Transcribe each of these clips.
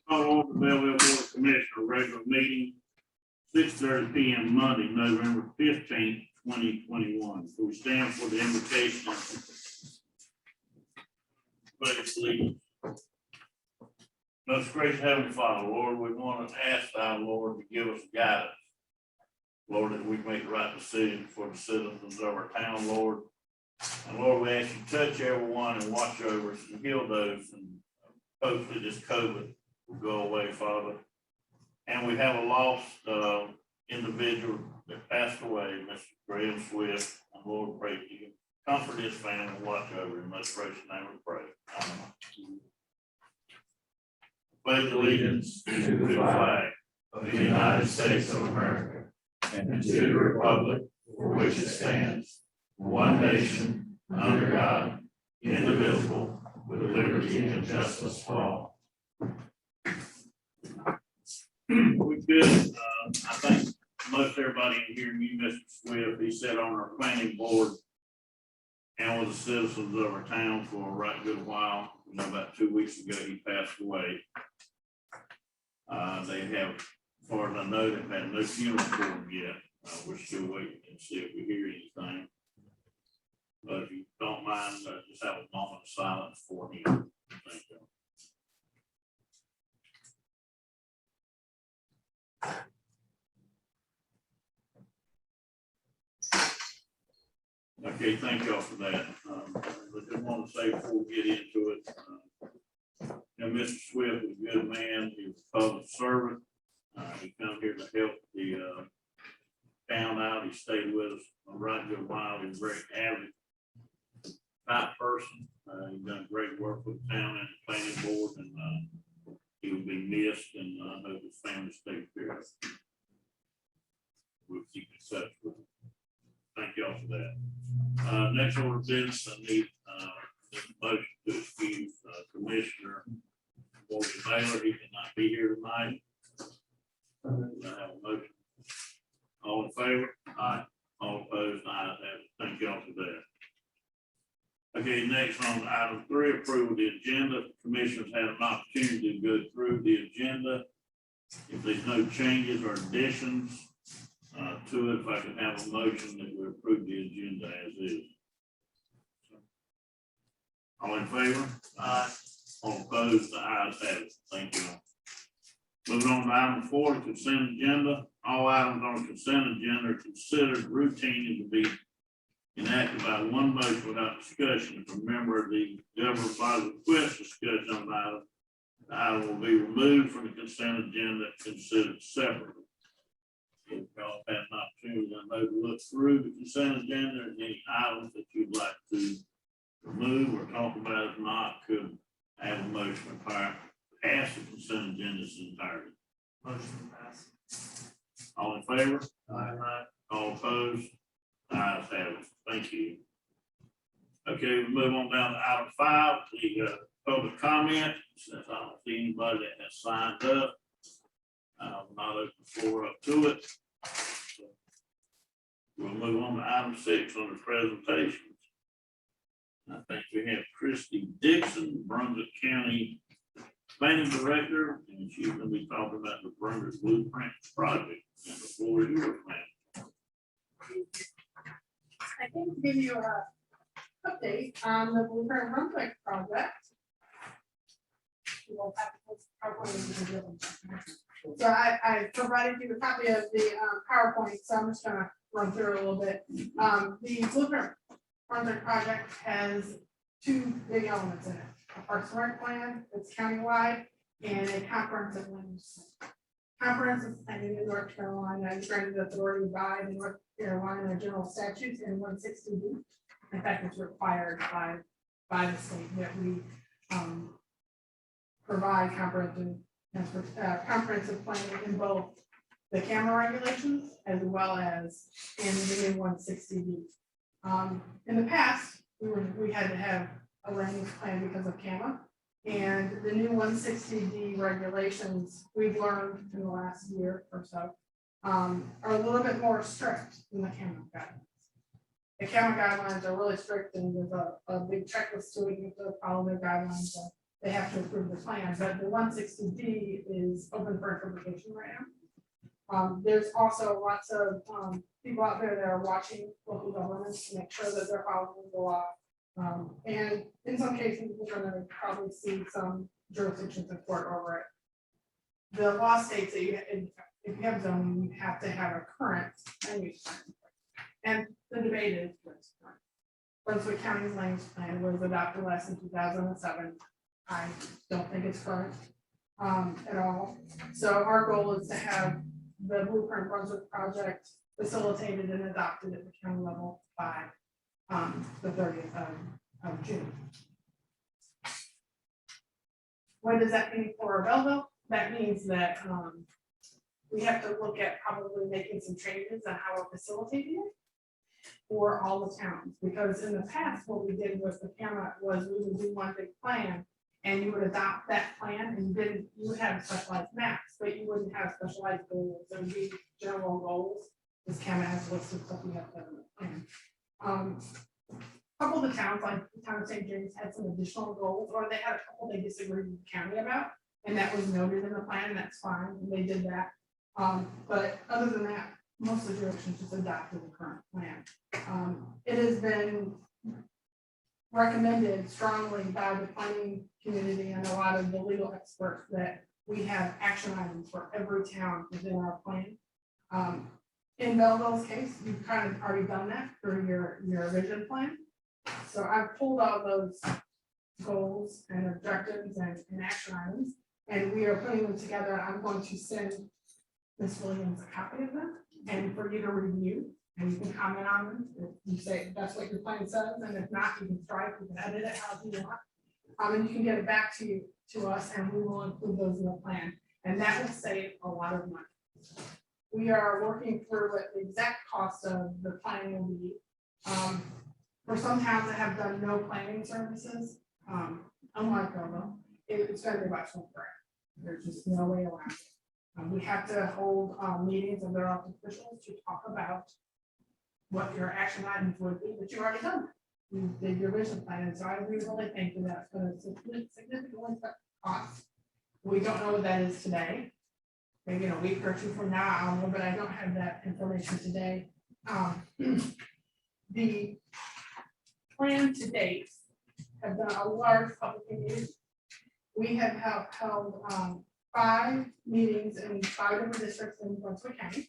Call on the Belville Board of Commissioners regular meeting, 6:30 p.m. Monday, November 15th, 2021. We stand for the invocation. Please lead. Most gracious Heavenly Father, Lord, we want to ask our Lord to give us guidance. Lord, that we make the right decision for the citizens of our town, Lord. And Lord, we ask you to touch everyone and watch over us and heal those, and hopefully this COVID will go away, Father. And we have a lost individual that passed away, Mr. Graham Swift. And Lord, pray that you comfort his family and watch over him. In most precious name we pray. Amen. Pledge allegiance to the flag of the United States of America and to the republic for which it stands, one nation, under God, indivisible, with liberty and justice for all. We could, I think most everybody in here knew Mr. Swift. He sat on our planning board and was a citizen of our town for a right good while. You know, about 2 weeks ago, he passed away. They have, as far as I know, they've had no funeral for him yet. We're still waiting to see if we hear anything. But if you don't mind, just have a moment of silence for him. Thank you. Okay, thank y'all for that. I just want to say before we get into it, Mr. Swift was a good man. He was a public servant. He come here to help the town out. He stayed with us a right good while. He was very avid type person. He's done great work with the town and the planning board, and he will be missed, and I hope his family stays care of. We'll keep in touch with him. Thank y'all for that. Next order of business, I need a motion to excuse Commissioner Belville. He cannot be here tonight. I have a motion. All in favor? Aye. All opposed? Aye. Thank y'all for that. Okay, next on item 3, approval of the agenda. Commissioners had an opportunity to go through the agenda. If there's no changes or additions to it, if I can have a motion that we approve the agenda as is. All in favor? Aye. All opposed? The ayes have it. Thank you. Moving on to item 4, the consent agenda. All items on the consent agenda are considered routine and to be enacted by one motion without discussion. If a member of the governing body requests discussion on the item will be removed from the consent agenda and considered separately. If y'all had an opportunity, I know to look through the consent agenda and any items that you'd like to remove or talk about, if not, could have a motion to pass the consent agenda entirely. Motion pass. All in favor? Aye. All opposed? Ayes have it. Thank you. Okay, we move on down to item 5, the public comment. Since I don't see anybody that has signed up, I'm not open the floor up to it. So we'll move on to item 6 on the presentations. I think we have Christy Dixon, Brunswick County Planning Director, and she's going to be talking about the Brunswick Blueprint Project. And the floor is yours, ma'am. I can give you an update on the Blueprint Brunswick project. So I provided you a copy of the PowerPoint, so I'm just going to run through it a little bit. The Blueprint Brunswick project has 2 big elements in it: a Parks and Rec plan, it's countywide, and a comprehensive land use plan. Comprehensive planning in North Carolina is granted authority by the North Carolina General Statutes in 160B. In fact, it's required by the state that we provide comprehensive planning in both the camera regulations as well as in the new 160B. In the past, we had to have a land use plan because of CAMA, and the new 160D regulations we've learned in the last year or so are a little bit more strict than the CAMA guidelines. The CAMA guidelines are really strict, and there's a big checklist to it. You have to follow their guidelines they have to approve the plan, but the 160D is open for interpretation right now. There's also lots of people out there that are watching local governments to make sure that they're following the law. And in some cases, we're gonna probably see some jurisdictions in court over it. The law states that if you have zoning, you have to have a current land use plan. And the debate is what's current. Brunswick County's land use plan was adopted last in 2007. I don't think it's current at all. So our goal is to have the Blueprint Brunswick project facilitated and adopted at the county level by the 30th of June. What does that mean for Belville? That means that we have to look at probably making some changes on how we're facilitating it for all the towns, because in the past, what we did with the camera was we would do one big plan and you would adopt that plan and then you would have specialized maps, but you wouldn't have specialized goals. There would be general goals. This camera has lists of stuff we have to have in the plan. A couple of the towns, like the town of St. James, had some additional goals, or they had a couple they disagreed with the county about, and that was noted in the plan, and that's fine, and they did that. But other than that, most of the jurisdictions just adopted the current plan. It has been recommended strongly by the planning community and a lot of the legal experts that we have action items for every town within our plan. In Belville's case, you've kind of already done that through your vision plan. So I've pulled all those goals and objectives and action items, and we are putting them together. I'm going to send Ms. Williams a copy of them and for you to review, and you can comment on them. If you say that's what your plan says, and if not, you can strike, you can edit it however you want. And you can get it back to us, and we will include those in the plan, and that will save a lot of money. We are working through what the exact cost of the planning will be. For some towns that have done no planning services, unlike Belville, it's going to be about 20 grand. There's just no way around it. We have to hold meetings of their elected officials to talk about what your action items would be, but you already done it. You did your vision plan, and so I really think that that's going to significantly cut costs. We don't know what that is today. Maybe in a week or two from now, I'll know, but I don't have that information today. The plan to date have done a large public engagement. We have held 5 meetings in 5 different districts in Brunswick County.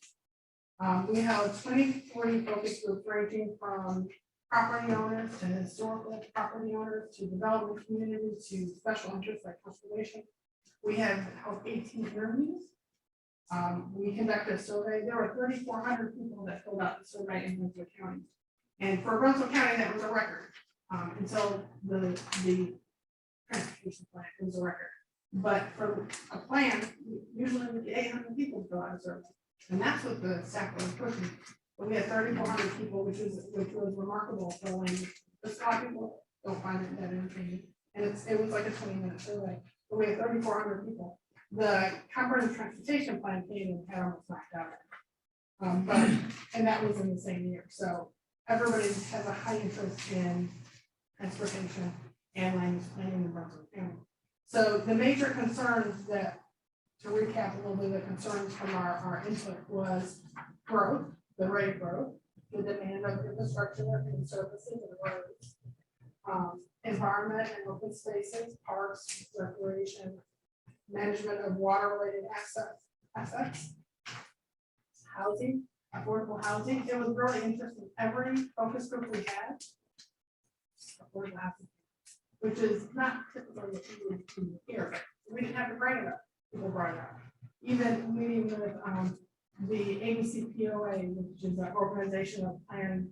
We held 20-40 focus groups ranging from property owners to historical property owners to development communities to special interests like conservation. We have held 18 interviews. We conducted a survey. There were 3,400 people that filled out the survey in Brunswick County. And for Brunswick County, that was a record. Until the transportation plan was a record. But for a plan, usually we get 800 people to fill out a survey. And that's what the staff was pushing. But we had 3,400 people, which was remarkable for when a lot of people don't find it that entertaining. And it was like a 20-minute survey. But we had 3,400 people. The comprehensive transportation plan came and had almost knocked out. And that was in the same year. So everybody has a high interest in transportation and land use planning in Brunswick County. So the major concerns that, to recap a little bit of the concerns from our input, was growth, the rate of growth, the demand of infrastructure and services and roads, environment and open spaces, parks, recreation, management of water-related assets, housing, affordable housing. It was really interesting. Every focus group we had, affordable housing, which is not typically what you would hear. We didn't have to bring it up. People brought it up. Even meeting with the ABCPOA, which is an organization of plan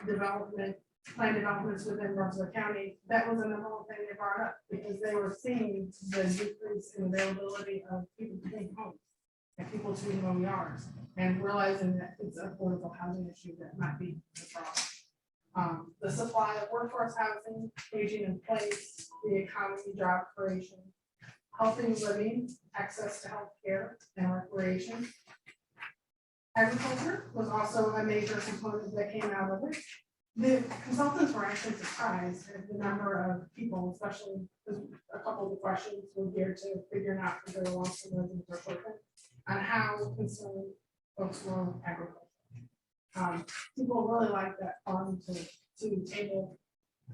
developments within Brunswick County, that was the number one thing they brought up, because they were seeing the decrease in availability of people to take homes and people to own yards, and realizing that it's an affordable housing issue that might be the problem. The supply of workforce housing, aging in place, the economy, job creation, healthy living, access to health care and recreation. Agriculture was also a major component that came out of it. The consultants were actually surprised at the number of people, especially because a couple of the questions were geared to figuring out if they're long-term residents or short-term, on how concerned folks were with agriculture. People really like that farm to table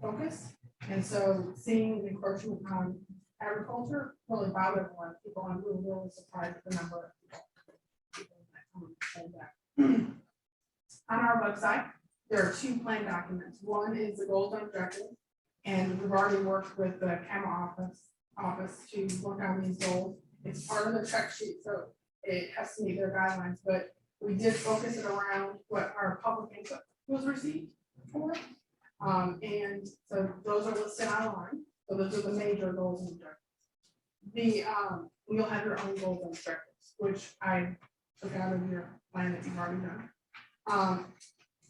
focus, and so seeing the encroachment on agriculture really bothered a lot of people, and we were really surprised at the number of people that said that. On our website, there are two plan documents. One is the goals and objectives, and we've already worked with the CAMA office to work on these goals. It's part of the check sheet, so it has to meet their guidelines, but we did focus it around what our public input was received for. And so those are listed online. So those are the major goals and objectives. You'll have your own goals and objectives, which I took out of your plan that you've already done.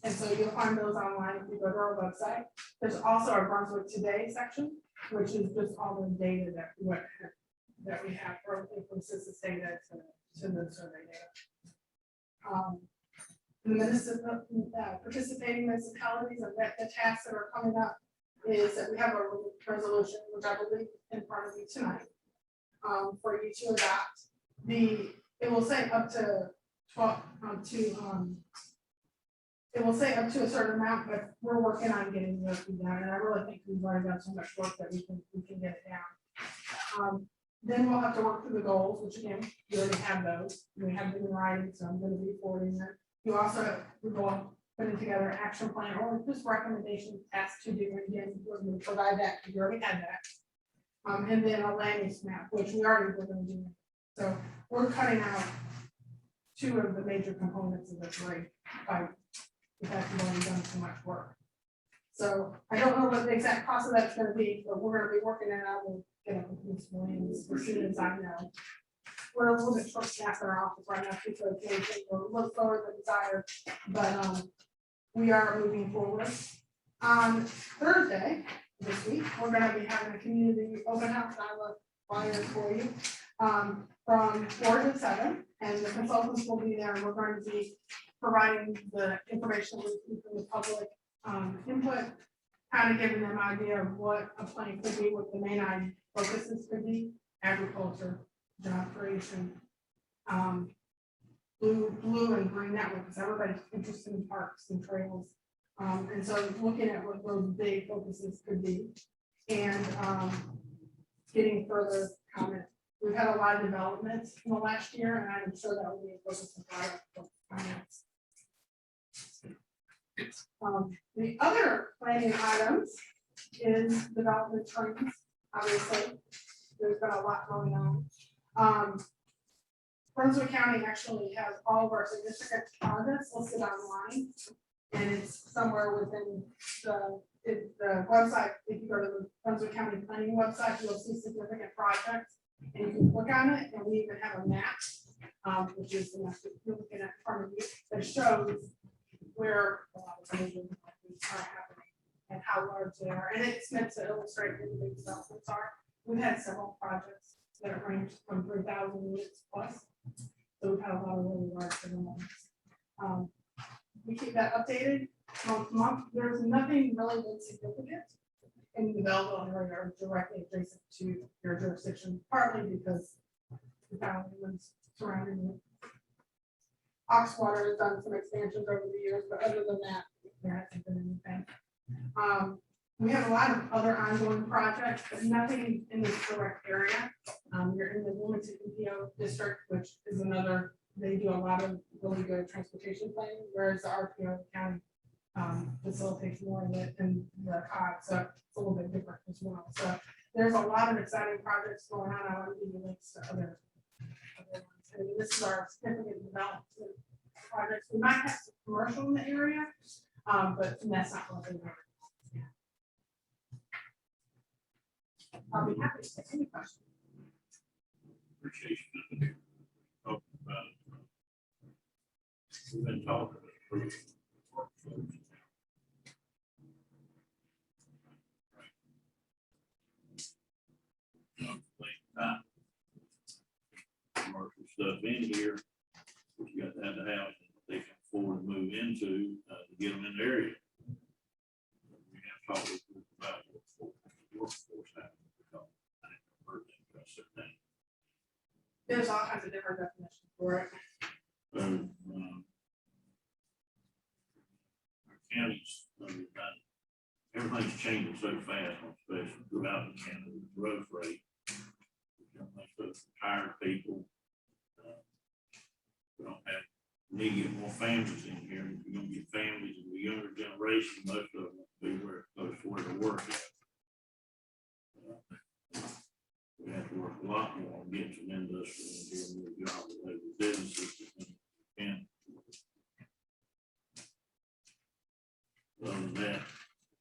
And so you'll find those online if you go to our website. There's also our Brunswick Today section, which is just all the data that we have from census data to the survey data. The participating municipalities and the tasks that are coming up is that we have a resolution, which I believe in front of you tonight, for you to adopt. It will say up to 12 it will say up to a certain amount, but we're working on getting those down, and I really think we've already done so much work that we can get it down. Then we'll have to work through the goals, which again, we already have those. We have them in writing, so I'm going to be forwarding them. You also will putting together an action plan or just recommendations tasks to do. And again, we're going to provide that because you already had that. And then a land use map, which we already were going to do. So we're cutting out two of the major components of the three by the fact we've already done so much work. So I don't know what the exact cost of that's going to be, but we're going to be working it out. We'll get up with Ms. Williams as soon as I know. We're a little bit short staffed in our office right now, because we're a little slower than desired, but we are moving forward. On Thursday this week, we're going to be having a community open house. I have a flyer for you from 4 to 7, and the consultants will be there, and we're going to be providing the information from the public input, kind of giving them an idea of what a plan could be, what the main focuses could be: agriculture, job creation, blue and green network, because everybody's interested in parks and trails. And so looking at what those big focuses could be, and getting further comment. We've had a lot of developments in the last year, and I'm sure that will be a focus of comments. The other planning items is development trends. Obviously, there's been a lot going on. Brunswick County actually has all of our significant projects listed online, and it's somewhere within the website. If you go to the Brunswick County Planning website, you'll see significant projects, and you can click on it. And we even have a map, which is the map you're looking at in front of you, that shows where a lot of major developments are happening and how large they are. And it's meant to illustrate where the big developments are. We've had several projects that have ranged from 3,000 units plus. So we've had a lot of really large developments. We keep that updated month to month. There's nothing really insignificant in the Belville area or directly adjacent to your jurisdiction, partly because the valley was surrounding it. Oxwater has done some expansions over the years, but other than that, there hasn't been anything. We have a lot of other ongoing projects, but nothing in this direct area. You're in the limited EPO district, which is another, they do a lot of really good transportation planning, whereas the RPO county facilitates more of it than the COG, so it's a little bit different as well. So there's a lot of exciting projects going on. I want to give you links to other ones. And this is our significant development projects. We might have some commercial in the area, but that's not what we want. I'll be happy to take any questions. Appreciation of it. Talking about it. We've been talking about it. Commercial stuff in here, which you got to have the house they can afford to move into to get them in the area. talk with you about workforce housing, because I haven't heard that, because of that. There's all kinds of different definitions for it. Our counties, everything's changing so fast, especially throughout the county, with growth rate. Retired people. We don't have, need to get more families in here. If you're gonna get families in the younger generation, most of them will be where close to where they work at. We have to work a lot more on getting some industry and doing more jobs with businesses. And other than that,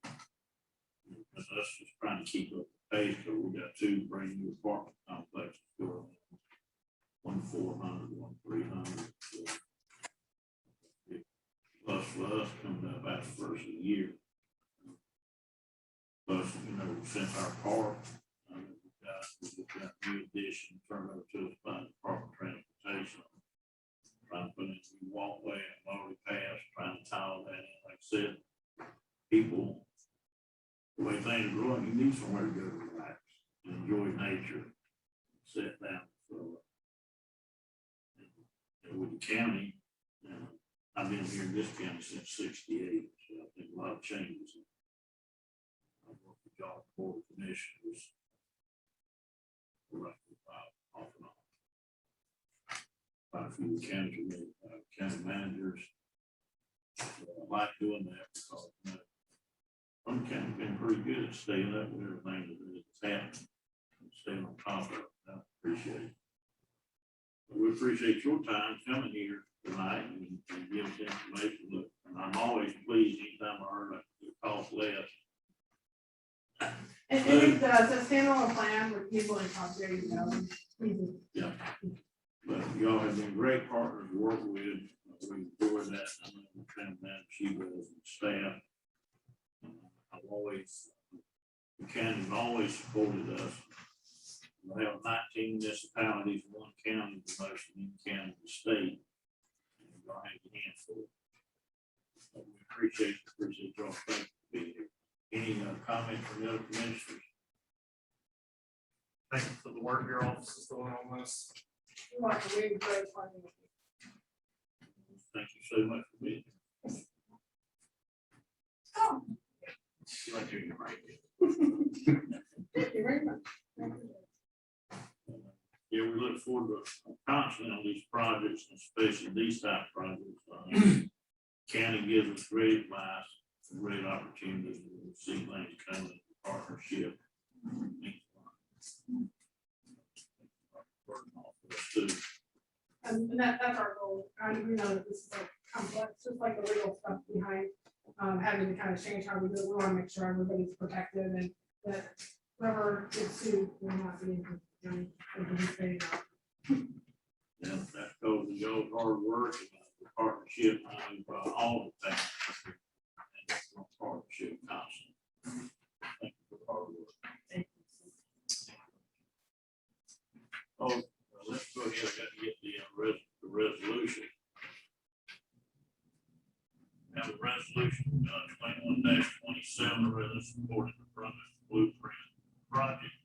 because us just trying to keep up the pace, so we got 2 brand new apartment complexes going. 1 400, 1 300. Plus for us coming up after the first of the year. Plus, since our park, we've got new addition turned over to us by the Department of Transportation. Trying to put in a new walkway and lower paths, trying to tie all that in. Like I said, people, the way things are growing, you need somewhere to go to relax and enjoy nature, sit down. So, with the county, I've been here in this county since '68, so I think a lot of changes. I work with y'all, board of commissioners, right, off and on. Quite a few county managers. So I like doing that because one county's been pretty good at staying up with everything that's happening and staying on top of it. I appreciate it. We appreciate your time coming here tonight and giving us information. Look, and I'm always pleased anytime I heard it cost less. And it does, a standalone plan with people in top there, easy. Yeah. But y'all have been great partners to work with. We enjoy that. I know the kind of she was and staff. I've always, the county's always supported us. We have 19 municipalities in one county, the most in any county in the state. And we're gonna have a handful. So we appreciate y'all. Thank you for being here. Any comments from the other commissioners? Thank you for the work your office is doing on this. You want to read great funding. Thank you so much for being here. Oh, You like doing it right. thank you very much. Yeah, we look forward to constantly on these projects, especially these type of projects. County gives us great advice, great opportunities to see things coming in partnership. And that's our goal. We know that this is like complex, just like the legal stuff behind having to kind of change how we do it. We want to make sure everybody's protected and that whoever gets sued will not be in Yeah, that goes to your hard work and the partnership all the time. And partnership constant. Thank you for the hard work. Oh, let's go ahead. I got to get the resolution. Now the resolution 21-27, resolution supporting the Brunswick Blueprint project.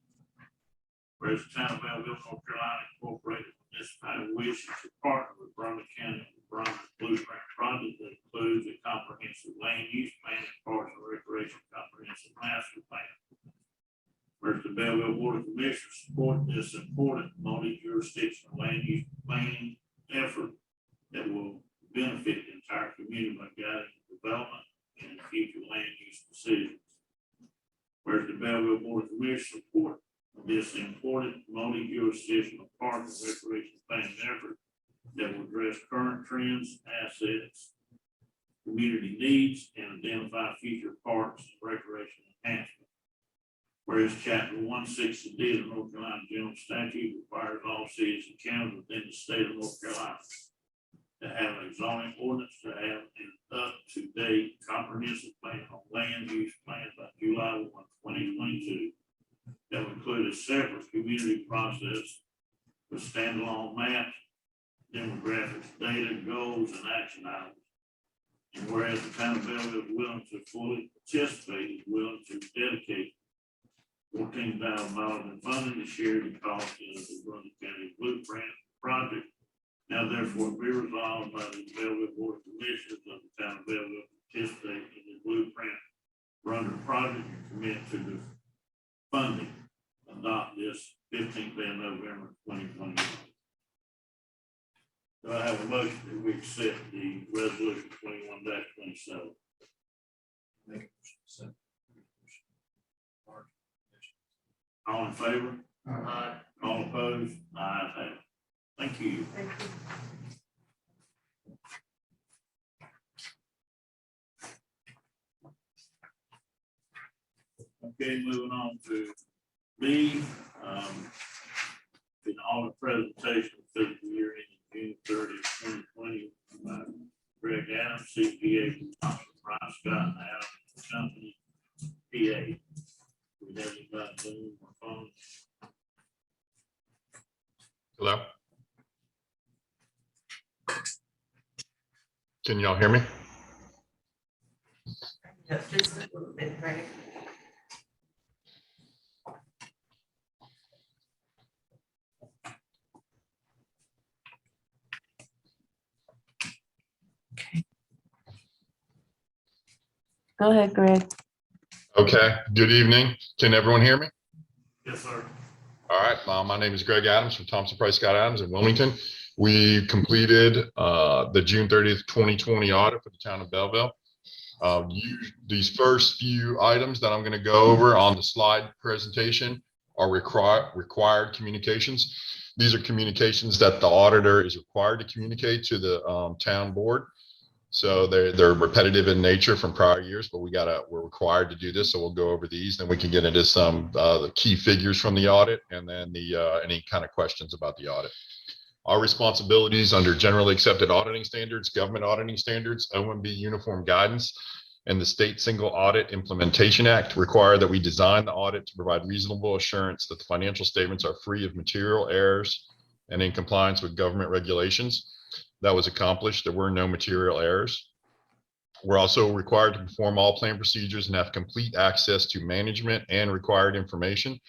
Whereas the town of Belville, North Carolina, incorporated municipality wishes to partner with Brunswick County on the Brunswick Blueprint project that includes a comprehensive land use plan and parks and recreation comprehensive master plan. Whereas the Belville Board of Commissioners support this important multi-jurisdictional land use planning effort that will benefit the entire community by guiding development and future land use decisions. Whereas the Belville Board of Commissioners support this important multi-jurisdictional park and recreation planning effort that will address current trends, assets, community needs, and identify future parks and recreation enhancement. Whereas Chapter 160D of the North Carolina General Statute requires all cities and counties within the state of North Carolina to have a zoning ordinance to have an up-to-date comprehensive plan on land use plans by July 1, 2022. That will include a separate community process with standalone maps, demographics, data, goals, and action items And whereas the town of Belville is willing to fully participate, is willing to dedicate $14,000 in funding to share the cost of the Grundy County Blueprint project. Now therefore be resolved by the Belville Board of Commissioners of the town of Belville to participate in the Blueprint Grundy project and commit to the funding. Adopt this 15th day of November 2021. Do I have a motion that we accept the resolution 21-27? Make a motion to send. All in favor? Aye. All opposed? Ayes have it. Thank you. Thank you. Okay, moving on to B, an audit presentation for the year ending June 30th, 2020. Greg Adams, CPA from Thompson, Rice, Scott, and Adams Company, PA. We have anybody Zoom or phone? Hello? Can y'all hear me? Just a little bit, right? Go ahead, Greg. Okay, good evening. Can everyone hear me? Yes, sir. All right, my name is Greg Adams from Thompson Price Scott Adams in Wilmington. We completed the June 30th, 2020 audit for the town of Belville. These first few items that I'm going to go over on the slide presentation are required communications. These are communications that the auditor is required to communicate to the town board. So they're repetitive in nature from prior years, but we're required to do this. So we'll go over these, then we can get into some the key figures from the audit, and then any kind of questions about the audit. Our responsibilities under generally accepted auditing standards, government auditing standards, OMB uniform guidance, and the State Single Audit Implementation Act require that we design the audit to provide reasonable assurance that the financial statements are free of material errors and in compliance with government regulations. That was accomplished. There were no material errors. We're also required to perform all plan procedures and have complete access to management and required information.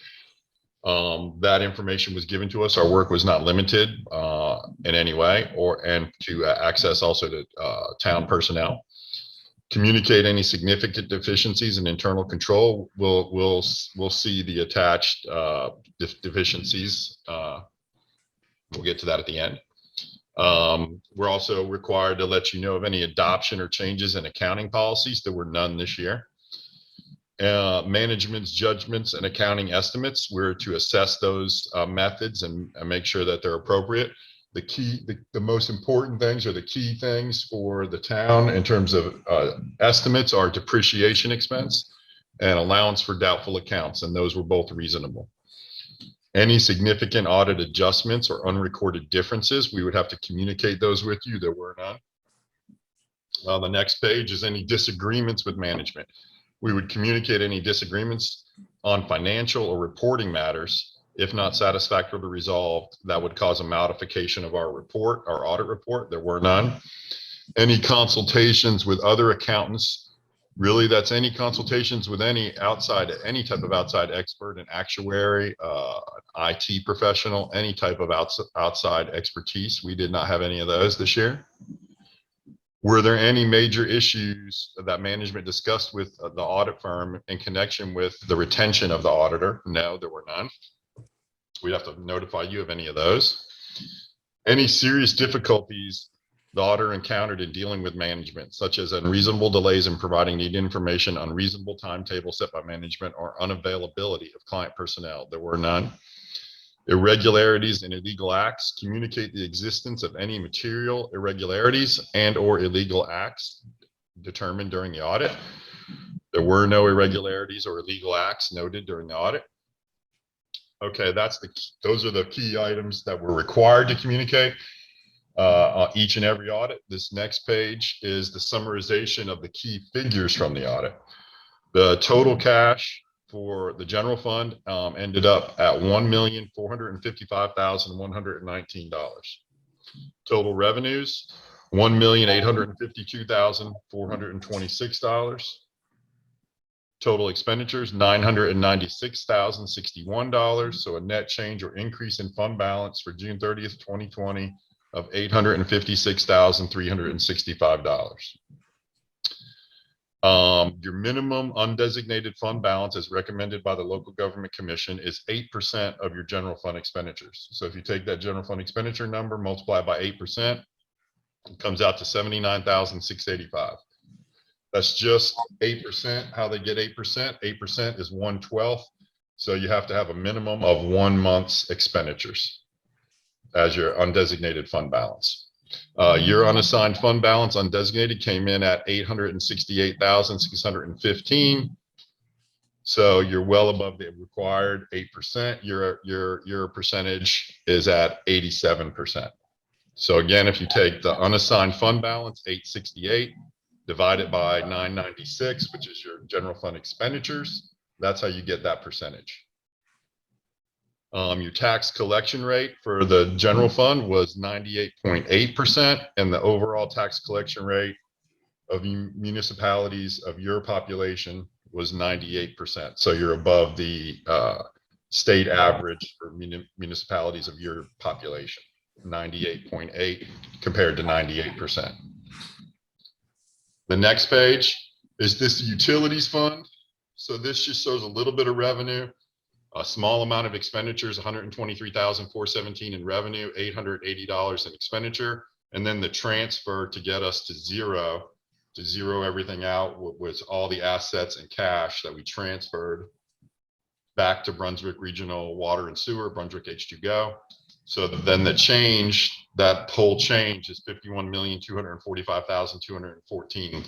That information was given to us. Our work was not limited in any way, and to access also to town personnel. Communicate any significant deficiencies in internal control. We'll see the attached deficiencies. We'll get to that at the end. We're also required to let you know of any adoption or changes in accounting policies. There were none this year. Management's judgments and accounting estimates. We're to assess those methods and make sure that they're appropriate. The most important things, or the key things for the town in terms of estimates, are depreciation expense and allowance for doubtful accounts, and those were both reasonable. Any significant audit adjustments or unrecorded differences, we would have to communicate those with you. There were none. The next page is any disagreements with management. We would communicate any disagreements on financial or reporting matters. If not satisfactorily resolved, that would cause a modification of our report, our audit report. There were none. Any consultations with other accountants. Really, that's any consultations with any type of outside expert, an actuary, IT professional, any type of outside expertise. We did not have any of those this year. Were there any major issues that management discussed with the audit firm in connection with the retention of the auditor? No, there were none. We'd have to notify you of any of those. Any serious difficulties the auditor encountered in dealing with management, such as unreasonable delays in providing needed information, unreasonable timetable set by management, or unavailability of client personnel? There were none. Irregularities and illegal acts. Communicate the existence of any material irregularities and or illegal acts determined during the audit. There were no irregularities or illegal acts noted during the audit. Okay, those are the key items that we're required to communicate on each and every audit. This next page is the summarization of the key figures from the audit. The total cash for the general fund ended up at $1,455,119. Total revenues $1,852,426. Total expenditures, $996,061. So a net change or increase in fund balance for June 30th, 2020 of $856,365. Your minimum undesignated fund balance as recommended by the local government commission is 8% of your general fund expenditures. So if you take that general fund expenditure number, multiply by 8%, it comes out to $79,685. That's just 8%. How they get 8%? 8% is 1/12. So you have to have a minimum of 1 month's expenditures as your undesignated fund balance. Your unassigned fund balance undesignated came in at $868,615. So you're well above the required 8%. Your percentage is at 87%. So again, if you take the unassigned fund balance, 868, divide it by 996, which is your general fund expenditures, that's how you get that percentage. Your tax collection rate for the general fund was 98.8%, and the overall tax collection rate of municipalities of your population was 98%. So you're above the state average for municipalities of your population, 98.8 compared to 98%. The next page is this utilities fund. So this just shows a little bit of revenue, a small amount of expenditures, $123,417 in revenue, $880 in expenditure, and then the transfer to get us to zero everything out was all the assets and cash that we transferred back to Brunswick Regional Water and Sewer, Brunswick H2Go. So then the change, that whole change is $51,245,214 in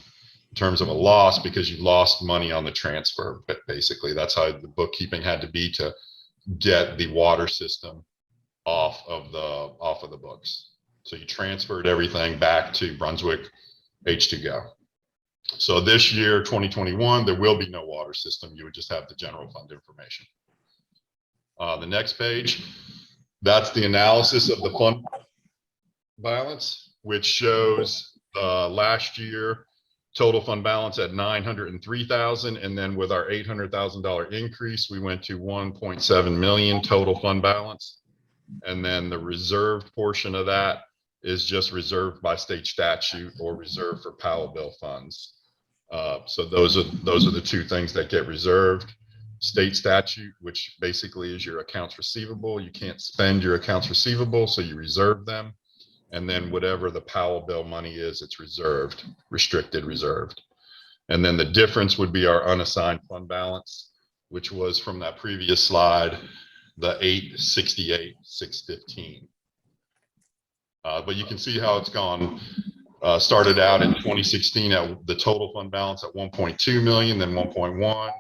terms of a loss because you lost money on the transfer. But basically, that's how the bookkeeping had to be to get the water system off of the books. So you transferred everything back to Brunswick H2Go. So this year, 2021, there will be no water system. You would just have the general fund information. The next page. That's the analysis of the fund balance, which shows last year total fund balance at 903,000, and then with our $800,000 increase, we went to 1.7 million total fund balance, and then the reserved portion of that is just reserved by state statute or reserved for Powell bill funds. So those are the two things that get reserved. State statute, which basically is your accounts receivable. You can't spend your accounts receivable, so you reserve them. And then whatever the Powell bill money is, it's reserved, restricted reserved. And then the difference would be our unassigned fund balance, which was from that previous slide, the 868,615. But you can see how it's gone. Started out in 2016 at the total fund balance at 1.2 million, then 1.1,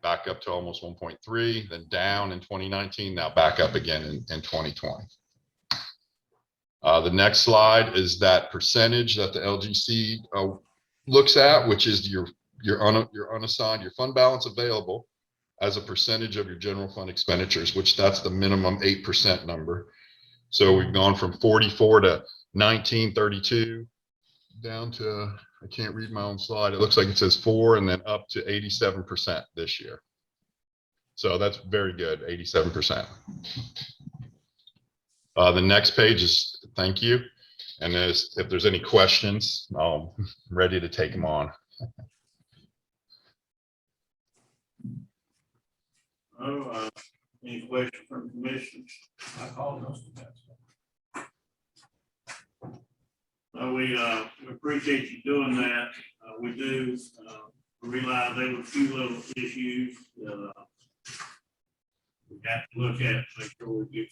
back up to almost 1.3, then down in 2019, now back up again in 2020. The next slide is that percentage that the LGC looks at, which is your unassigned, your fund balance available as a percentage of your general fund expenditures, which that's the minimum 8% number. So we've gone from 44 to 19, 32. Down to, I can't read my own slide. It looks like it says 4 and then up to 87% this year. So that's very good, 87%. The next page is thank you. And if there's any questions, I'm ready to take them on. Any questions from commissioners? I called most of that. We appreciate you doing that. We do realize there were a few little issues that we have to look at, make sure we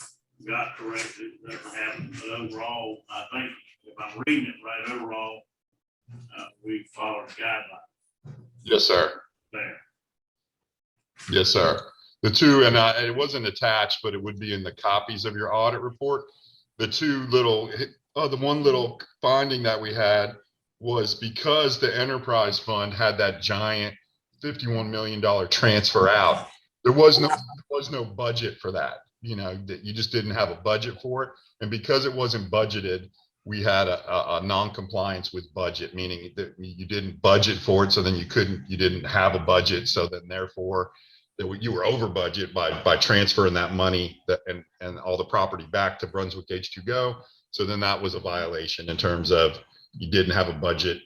got corrected, doesn't happen. But overall, I think if I'm reading it right, overall, we followed the guidelines Yes, sir. there. Yes, sir. The two, and it wasn't attached, but it would be in the copies of your audit report. The two little, the one little finding that we had was because the enterprise fund had that giant $51 million transfer out, there was no budget for that. You know, that you just didn't have a budget for it. And because it wasn't budgeted, we had a non-compliance with budget, meaning that you didn't budget for it. So then you didn't have a budget. So then therefore that you were over budget by transferring that money and all the property back to Brunswick H2Go. So then that was a violation in terms of you didn't have a budget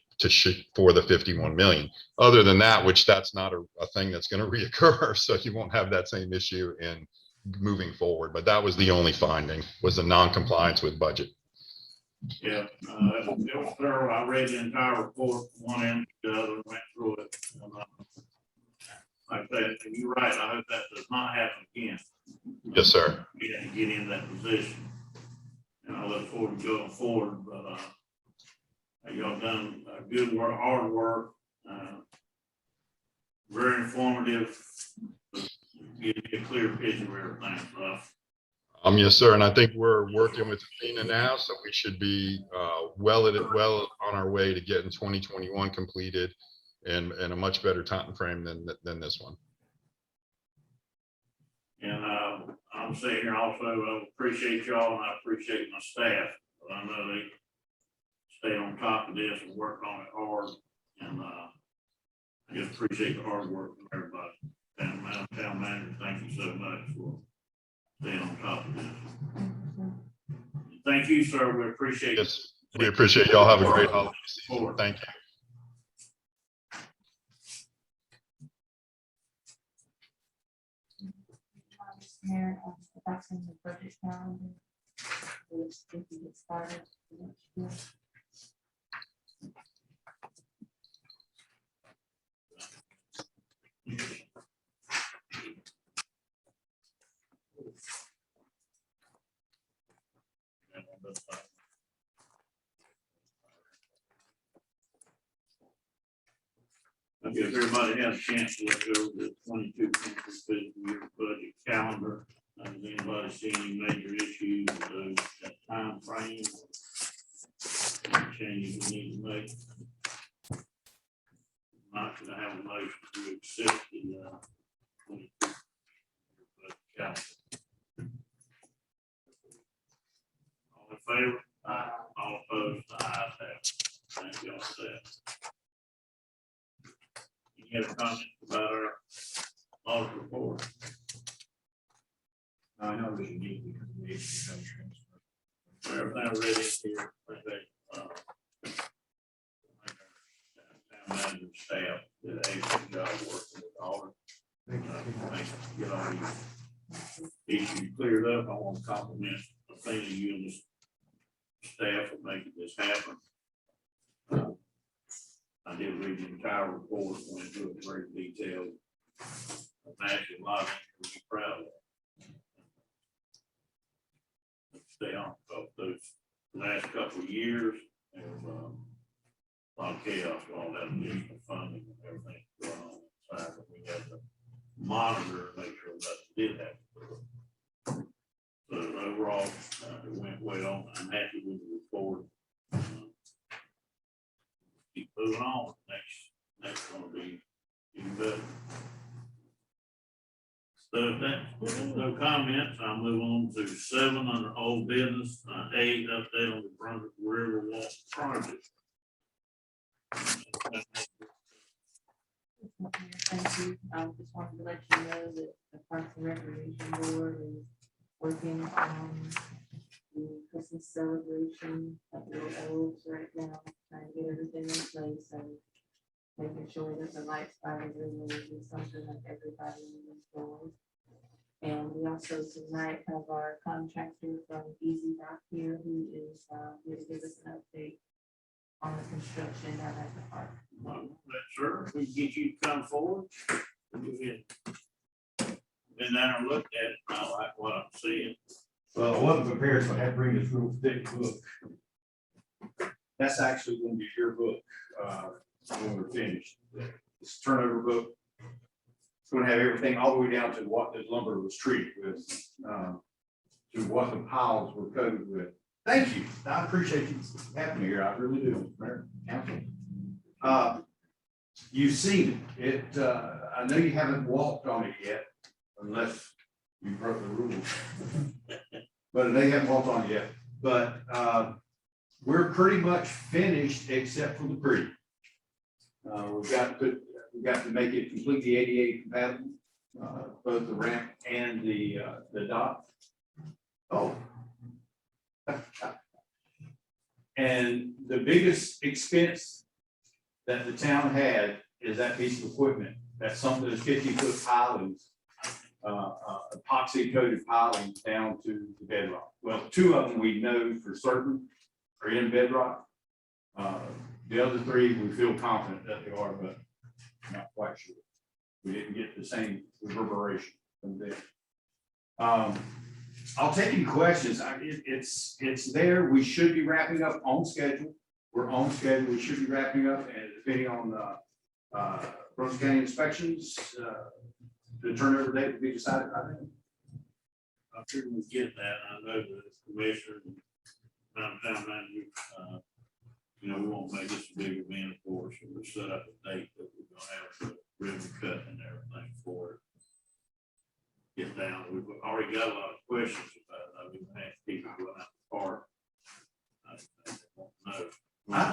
for the 51 million. Other than that, which that's not a thing that's going to reoccur. So you won't have that same issue in moving forward. But that was the only finding, was the non-compliance with budget. Yeah, it was thorough. I read the entire report, one end to the other, went through it. And, like that, and you're right. I hope that does not happen again. Yes, sir. Get in that position. And I look forward to going forward, but y'all done good work, hard work, very informative. Give you a clear picture of everything, so. Yes, sir. And I think we're working with Athena now, so we should be well on our way to getting 2021 completed in a much better time frame than this one. And I'm sitting here also, I appreciate y'all and I appreciate my staff. I know they stay on top of this and work on it hard. And I just appreciate the hard work from everybody. And town manager, thank you so much for staying on top of this. Thank you, sir. We appreciate it. Yes, we appreciate y'all. Have a great holiday season. Thank you. Mayor, that's in the budget calendar. Which if you get started for next year. I guess everybody has a chance to look over the 22 fiscal year budget calendar. Does anybody see any major issues with those that time frame? Any changes we need to make? Not gonna have a motion to accept the 22 budget calendar. All in favor? Aye. All opposed? The ayes have it. Thank you all for that. Any other comments about our audit report? I know there's a need because we need to have transfer. Everything ready here, I think, town manager staff did an excellent job working with all the, get all these issues cleared up. I want to compliment Athena, you and the staff for making this happen. I did read the entire report, went through it in great detail. I'm actually a lot of things to be proud of. Stay on of those last couple of years, and a lot of chaos with all that additional funding and everything going on inside, but we had to monitor and make sure that did happen. So overall, it went well. I'm happy with the report. Keep moving on. Next gonna be even better. So if there's no comments, I'll move on to 7 under old business, 8 update on the Brunswick River Walk project. Thank you. Just wanted to let you know that the Parks and Recreation Board is working on the Christmas celebration at Little Elves right now, trying to get everything in place and making sure that the lights by the river is something that everybody enjoys. And we also tonight have our contractor from Easy Rock here, who is here to give us an update on the construction down at the park. Sure, we get you to come forward. Been down and looked at it, and I like what I'm seeing. Well, I wasn't prepared, so I had to bring this real thick book. That's actually going to be your book when we're finished. It's a turnover book. It's going to have everything all the way down to what the lumber was treated with, to what the piles were coated with. Thank you. I appreciate you having me here. I really do, Mayor, Council. You've seen it. I know you haven't walked on it yet, unless you broke the rules. But they haven't walked on it yet. But We're pretty much finished except for the creek. We've got to make it completely ADA compatible, both the ramp and the dock. Oh. And the biggest expense that the town had is that piece of equipment. That's something that's 50-foot pilings, epoxy coated pilings down to the bedrock. Well, 2 of them we know for certain are in bedrock. The other 3, we feel confident that they are, but not quite sure. We didn't get the same reverberation from there. I'll take any questions. It's there. We should be wrapping up on schedule. We're on schedule. We should be wrapping up, and depending on Brooks County inspections, the turnover date will be decided by then. I'm sure we'll get that. I know the commissioner, and town manager, you know, we won't make this a big event for us. We'll set up a date that we're gonna have the ribbon cut and everything for it. Get down. We've already got a lot of questions about it. I mean, we had people going out the park. I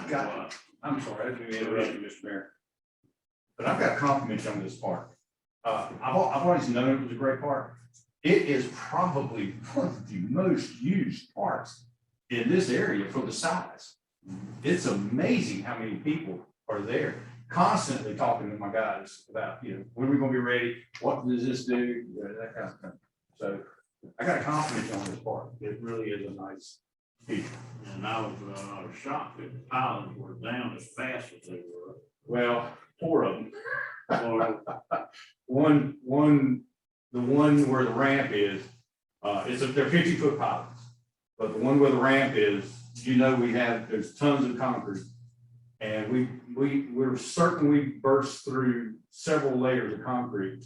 don't know. I'm sorry, I didn't mean to interrupt you, Mr. Mayor. But I've got compliments on this park. I've always known it was a great park. It is probably one of the most used parks in this area for the size. It's amazing how many people are there, constantly talking to my guys about, you know, when are we gonna be ready? What does this do? That kind of thing. So I got a compliment on this park. It really is a nice feature. And I was shocked that the pilings were down as fast as they were. Well, 4 of them. Or The one where the ramp is, they're 50-foot pilings. But the one where the ramp is, you know, there's tons of concrete. And we're certain we burst through several layers of concrete.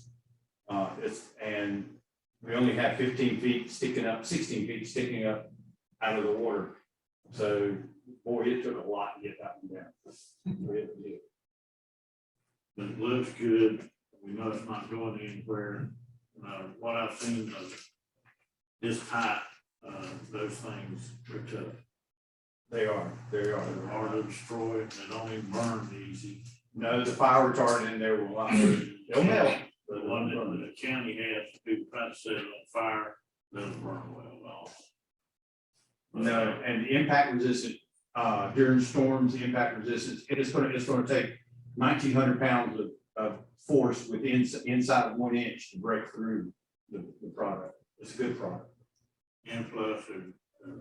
And we only have 15 feet sticking up, 16 feet sticking up out of the water. So, boy, it took a lot to get that one down. It did. But it looks good. We know it's not going anywhere. What I've seen of this type, those things are tough. They are. They're hard to destroy. They don't even burn easy. No, the fire retardant in there will not. They'll melt. The one that the county has, people try to set it on fire, doesn't burn well at all. No, and the impact resistant, during storms, the impact resistance, it's gonna take 1,900 pounds of force within inside of 1 inch to break through the product. It's a good product. And plus,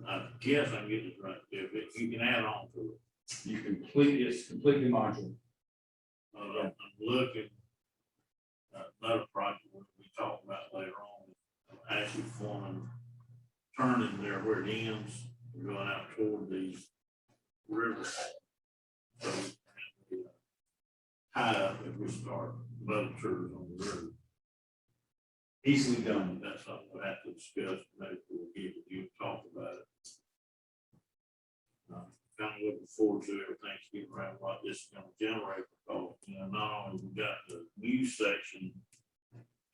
I guess I'm getting it right there, but you can add on to it. It's completely modular. I'm looking at another project we talked about later on, actually forming, turning there where it ends, going out toward the river. So, high up if we start boat tours on the river. Easily done. That's something we'll have to discuss, maybe we'll get with you and talk about it. Kind of looking forward to everything getting around what this is gonna generate, because, you know, not only we got the new section,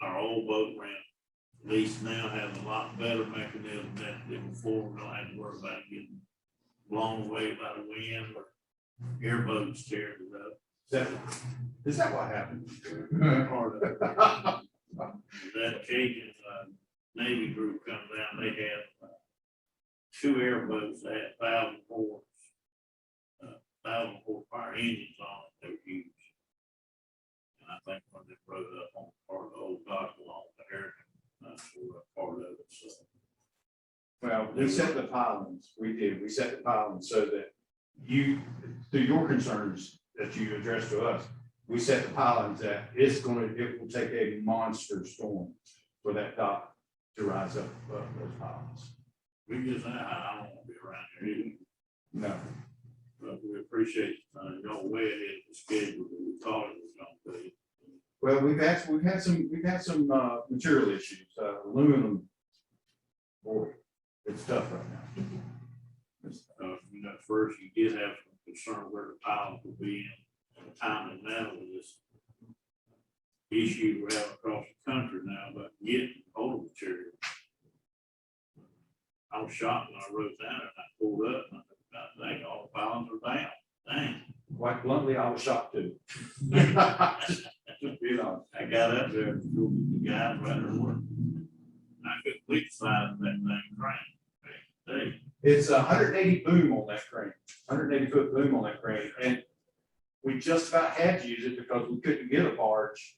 our old boat ramp, at least now has a lot better mechanism than it did before. We don't have to worry about getting blown away by the wind or airboats tearing it up. Is that what happened? Part of it. That Cajun Navy group comes down, they had 2 airboats that had 1,000 horsepower engines on it. They were huge. And I think when they rode up on part of the old dock along the air, that's part of it. So, Well, we set the pilings. We did. We set the pilings so that you, through your concerns that you addressed to us, we set the pilings that it will take a monster storm for that dock to rise up above those pilings. we just, I don't want to be around here either. No. But we appreciate y'all way ahead of the schedule that we thought it was gonna be. Well, we've had some material issues. Aluminum, boy, it's tough right now. You know, first you did have some concern where the piles would be in the time and now with this issue we have across the country now about getting old material. I was shocked when I wrote down and I pulled up and I thought, dang, quite bluntly, I was shocked too. You know, I got up there, and the guys right there working. I couldn't believe the size of that thing crane. Hey, it's 180 boom on that crane, 180-foot boom on that crane, and we just about had to use it because we couldn't get a barge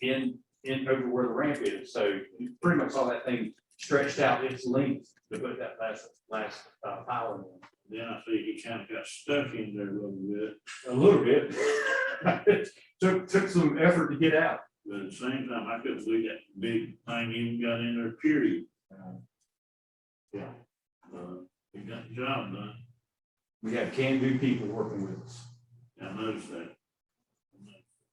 in over where the ramp is. So you pretty much saw that thing stretched out its length to put that last pile in. then I see he kind of got stuck in there a little bit, A little bit. Took some effort to get out. but at the same time, I couldn't believe that big thing even got in there, period. Yeah. He got the job done. We have can-do people working with us. I noticed that.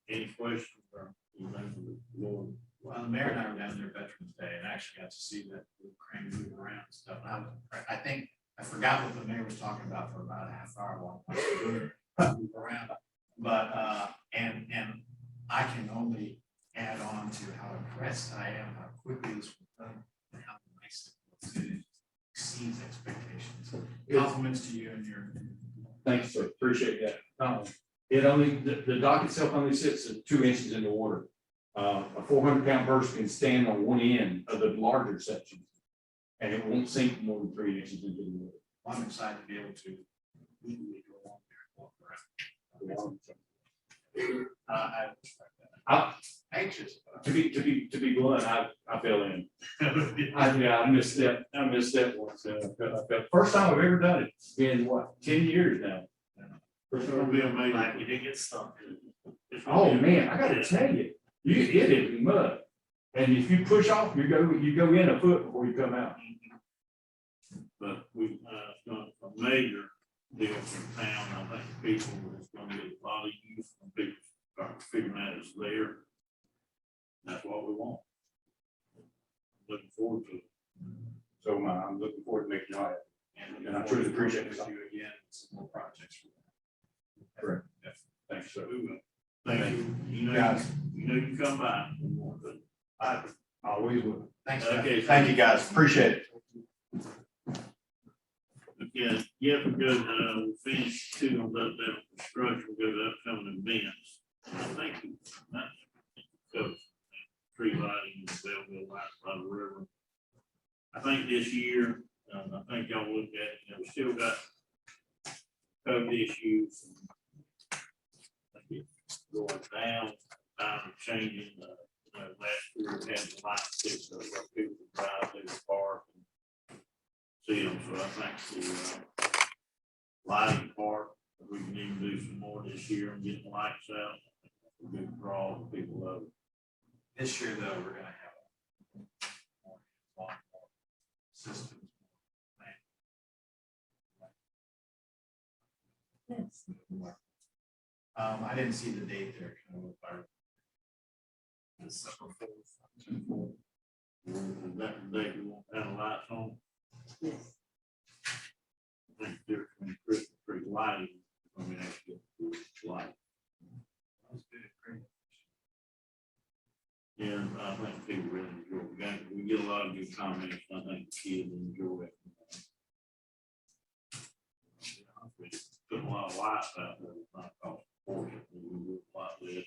Any questions or anything from the Lord? Well, the mayor and I were down there Veterans Day and actually got to see that little crane move around and stuff. And I think, I forgot what the mayor was talking about for about a half hour while I was moving around. But, and I can only add on to how impressed I am, how quickly this was done, and how nice it was. It exceeds expectations. Compliments to you and your. Thanks, sir. Appreciate that. It only, the dock itself only sits at 2 inches in the water. A 400-pound person can stand on one end of the larger section, and it won't sink more than 3 inches into the water. I'm excited to be able to legally go along there and walk around. I respect that. I- Anxious. To be blunt, I fell in. I missed that once. I felt- First time I've ever done it. It's been what, 10 years now. It's gonna be amazing. Like, you did get stuck. It's gonna Oh be- man, I gotta tell you, you hit it in mud. And if you push off, you go in a foot before you come out. But we, it's gonna, a major deal for town. I think people, it's gonna get a lot of use from people start figuring out it's there. That's what we want. Looking forward to it. So I'm looking forward to making you happy. And I look truly forward to appreciate working it. with you again, some more projects. Correct. Definitely. Thanks, sir. We will. Thank you. You know, Guys. you know, you come by. I always will. Thanks, Jeff. Okay. Thank you, guys. Appreciate it. Okay, yeah, we're good. We'll finish two on that construction, we'll go to upcoming events. I think that's covers tree lighting, Belville lights by the river. I think this year, I think y'all look at it, we still got code issues. I think it's going down, time of changing, last year we had the lights fixed up, where people could drive through the park and see them, so I think the lighting part, we can even do some more this year and get the lights out. A good draw of people over. This year, though, we're gonna have more systems. Yes. I didn't see the date there. Can I look by- December 4th. And that day we won't have lights on. Yes. I think there between Christmas tree lighting, I mean, actually, light. That was good, great. Yeah, I think people really enjoy the game. We get a lot of good comments. I think the kids enjoy it. We put a lot of lights out there. It's not cost a fortune. We do a lot of this.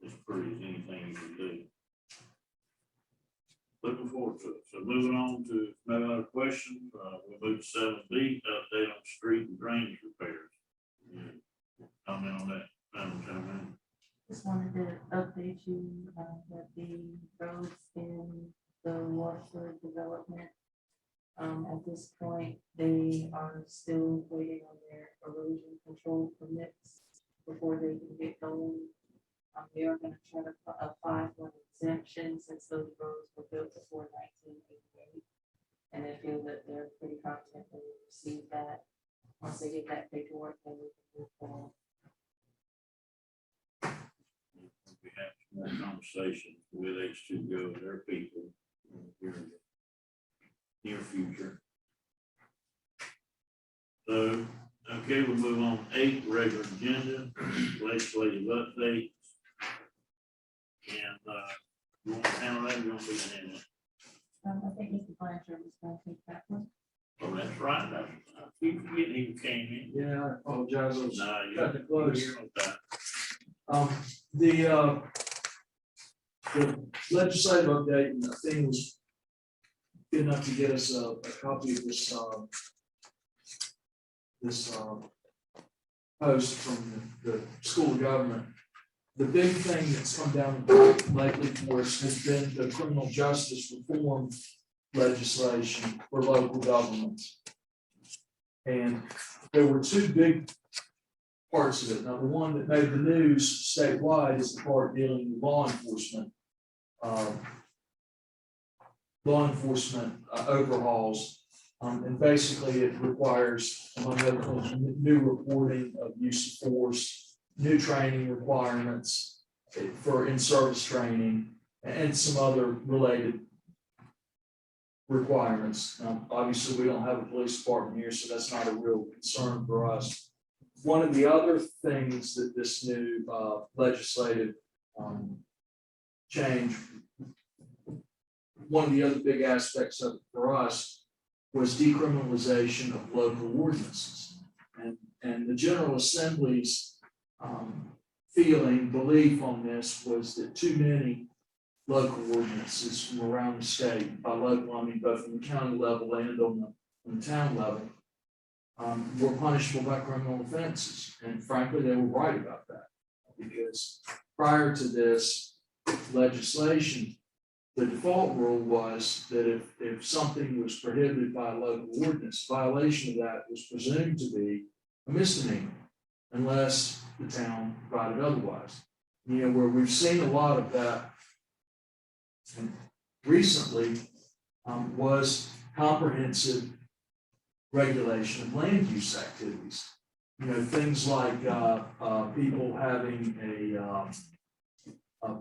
It's pretty as anything you can do. Looking forward to it. So moving on to no other questions, we'll move to 7B, update on street and drainage repairs. Yeah. Comment on that, Madam Chairman. Just wanted to update you that the roads in the Waterford development, at this point, they are still waiting on their erosion control permits before they can get going. They are gonna try to apply for an exemption since those roads were built before 1988. And they feel that they're pretty confident they will receive that. Once they get that paperwork, then we can move forward. We have more conversations with H2Go, their people, here in the near future. So, okay, we'll move on. 8, regular agenda, legislative updates. And, you want to handle that, you want to be in it? I think Mr. Blanchard was going to take that one. Oh, that's right, that's, I He forget he came in. Yeah, I apologize. I was Nah, you cutting it close. here with that. The legislative update, and I think was good enough to get us a copy of this, post from the School of Government. The big thing that's come down the pipe lately for us has been the criminal justice reform legislation for local governments. And there were two big parts of it. Now, the one that made the news statewide is the part dealing with law enforcement. Overhauls, and basically it requires, among other things, new reporting of use of force, new training requirements for in-service training, and some other related requirements. Obviously, we don't have a police department here, so that's not a real concern for us. One of the other things that this new legislative change, one of the other big aspects of it for us was decriminalization of local ordinances. And the General Assembly's belief on this was that too many local ordinances from around the state, by local, I mean both on the county level and on the town level, were punishable by criminal offenses. And frankly, they were right about that. Because prior to this legislation, the default rule was that if something was prohibited by a local ordinance, violation of that was presumed to be a misdemeanor, unless the town provided otherwise. You know, where we've seen a lot of that recently was comprehensive regulation of land use activities. You know, things like people having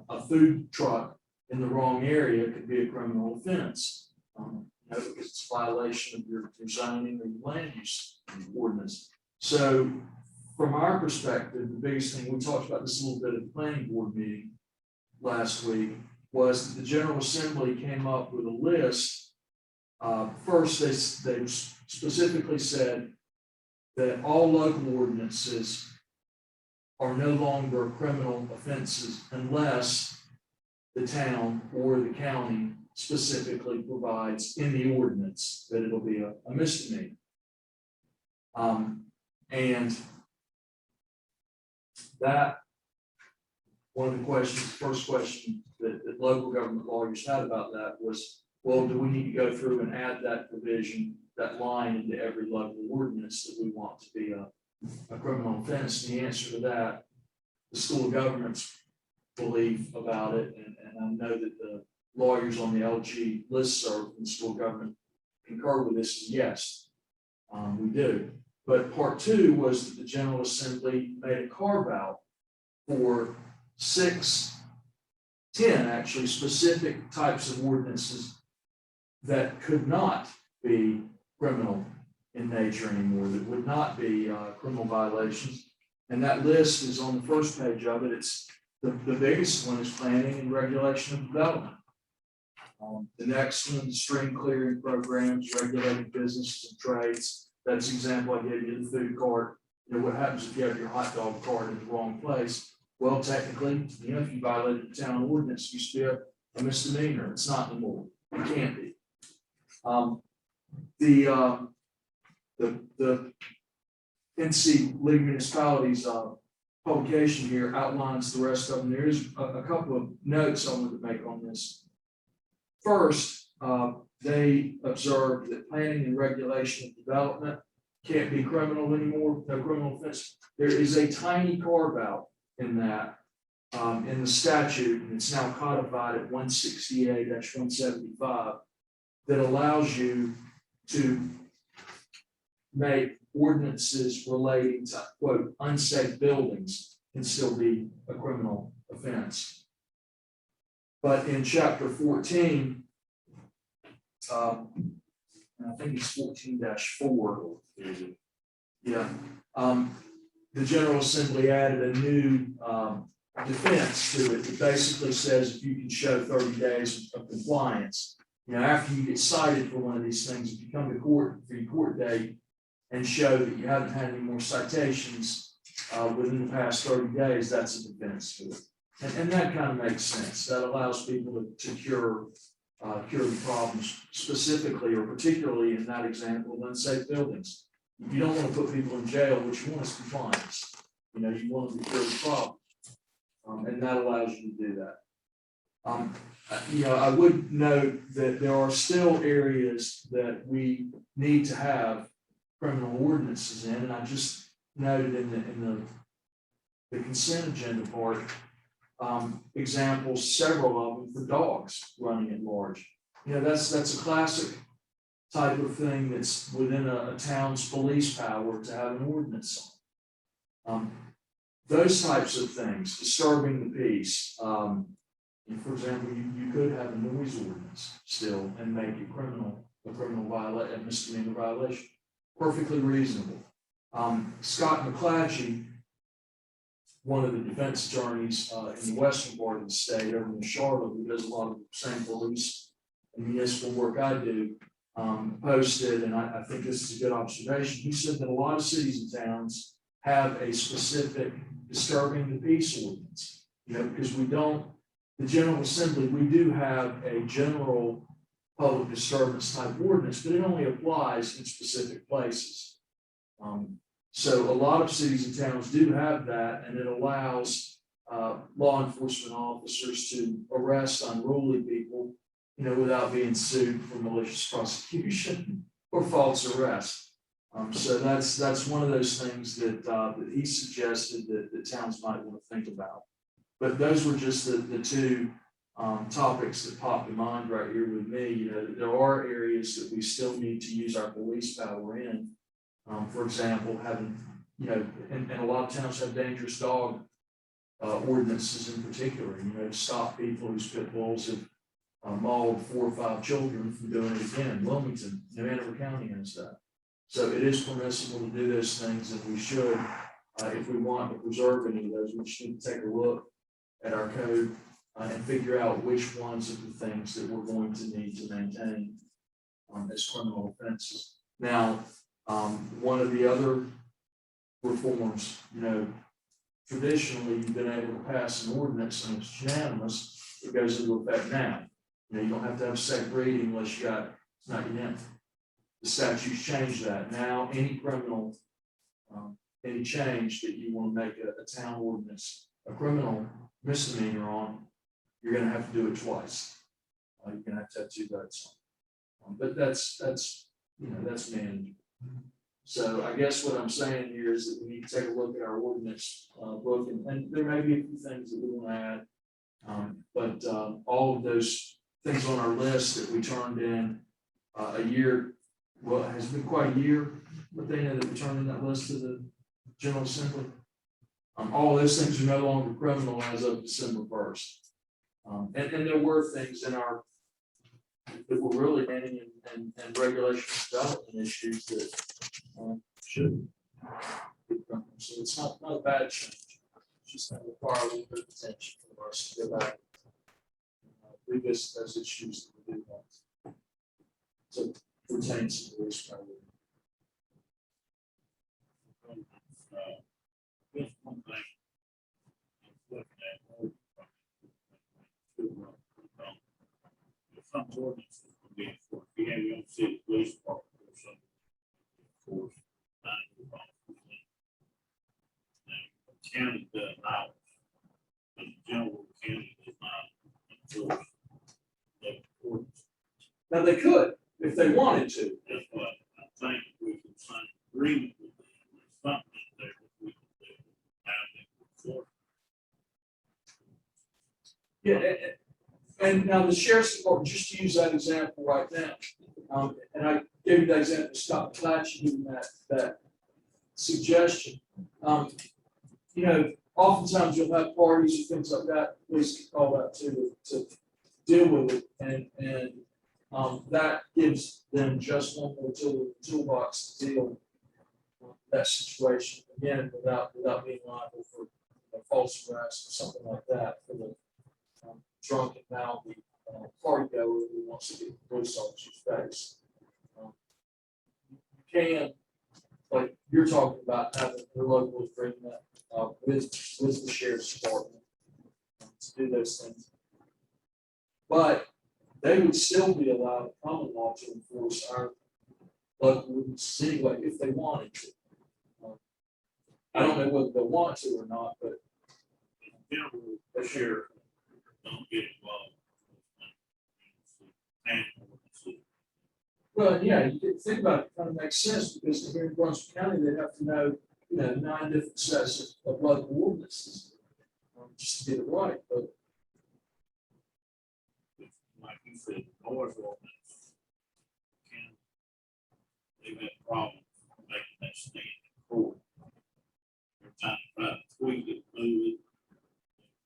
a food truck in the wrong area could be a criminal offense. Because it's a violation of your zoning or your land use ordinance. So from our perspective, the biggest thing, we talked about this a little bit at the planning board meeting last week, was that the General Assembly came up with a list. First, they specifically said that all local ordinances are no longer criminal offenses unless the town or the county specifically provides in the ordinance that it'll be a misdemeanor. And that, one of the questions, first question that local government lawyers had about that was, well, do we need to go through and add that provision, that line into every local ordinance that we want to be a criminal offense? And the answer to that, the School of Government's belief about it, and I know that the lawyers on the LG listserv in School of Government concur with this, is yes, we do. But part two was that the General Assembly made a carve out for 10 actually specific types of ordinances that could not be criminal in nature anymore, that would not be criminal violations. And that list is on the first page of it. It's the biggest one is planning and regulation of development. The next one, stream clearing programs, regulating businesses and trades. That's the example I gave you, the food cart. You know, what happens if you have your hot dog cart in the wrong place? Well, technically, you know, if you violated the town ordinance, you used to be a misdemeanor. It's not anymore. It can't be. The NC League of Municipalities publication here outlines the rest of them. There is a couple of notes I wanted to make on this. First, they observed that planning and regulation of development can't be criminal anymore, no criminal offense. There is a tiny carve out in that, in the statute, and it's now codified at 168-175, that allows you to make ordinances relating to, quote, unsafe buildings can still be a criminal offense. But in chapter 14, and I think it's 14-4. Yeah. The General Assembly added a new defense to it that basically says if you can show 30 days of compliance, you know, after you get cited for one of these things, if you come to court for your court date and show that you haven't had any more citations within the past 30 days, that's a defense for it. And that kind of makes sense. That allows people to cure the problems specifically or particularly in that example of unsafe buildings. You don't want to put people in jail, what you want is compliance. You know, you want them to cure the problem. And that allows you to do that. You know, I would note that there are still areas that we need to have criminal ordinances in, and I just noted in the consent agenda part, examples, several of them for dogs running at large. You know, that's a classic type of thing that's within a town's police power to have an ordinance on. Those types of things, disturbing the peace. For example, you could have a noise ordinance still and make it a misdemeanor violation. Perfectly reasonable. Scott McClatchy, one of the defense attorneys in the western part of the state, over in Charlotte, who does a lot of the same police and municipal work I do, posted, and I think this is a good observation. He said that a lot of cities and towns have a specific disturbing the peace ordinance. You know, because the General Assembly, we do have a general public disturbance type ordinance, but it only applies in specific places. So a lot of cities and towns do have that, and it allows law enforcement officers to arrest unruly people, you know, without being sued for malicious prosecution or false arrest. So that's one of those things that he suggested that towns might want to think about. But those were just the two topics that popped to mind right here with me. You know, there are areas that we still need to use our police power in. For example, having, you know, and a lot of towns have dangerous dog ordinances in particular, you know, to stop people whose pit bulls have mauled 4 or 5 children from doing it again. Wilmington, New Hanover County has that. So it is permissible to do those things, and we should, if we want to preserve any of those, we should take a look at our code and figure out which ones of the things that we're going to need to maintain as criminal offenses. Now, one of the other reforms, you know, traditionally you've been able to pass an ordinance and it's unanimous, it goes into effect now. You know, you don't have to have a second reading unless you got, it's not unanimous. The statutes change that. Now, any criminal, any change that you want to make a town ordinance, a criminal misdemeanor on, you're going to have to do it twice. You're going to have 2 votes on. But that's you know, that's manageable. So I guess what I'm saying here is that we need to take a look at our ordinance book, and there may be a few things that we want to add. But all of those things on our list that we turned in a year, well, it has been quite a year, but they know that we turned in that list to the General Assembly. All those things are no longer criminal as of December 1st. And there were things in our that were really banning and regulation development issues that should be criminal. So it's not a bad change. It's just going to require a little bit of attention from us to go back and revisit those issues that we do want to retain some police power. Just one thing. Looking at some ordinances will be enforced. If you have your own city police department or something, of course, county does not, but the general county does not enforce that ordinance. Now they could if they wanted to. That's what I think we can sign an agreement with them. There's something there that we can do. How they enforce. Yeah, and now the sheriff's department, just to use that example right now, and I gave you that example of Scott McClatchy giving that suggestion. You know, oftentimes you'll have parties and things like that, police can call that to deal with it, and that gives them just one more toolbox to deal with that situation, again, without being liable for false arrest or something like that, for the drunk and mouthy party goer who wants to get the police officer's face. You can like you're talking about having the local agreement, with the sheriff's department to do those things. But they would still be allowed common law to enforce our local ordinances anyway, if they wanted to. I don't know whether they want to or not, but Generally, the sheriff don't get involved. And well, yeah, you can think about it, it kind of makes sense, because here in Brunswick County, they have to know, 9 different sets of local ordinances. Just to get it right, but like you said, noise ordinance. Can, they've had problems making that stand in court. Every time they try to tweak it, move it.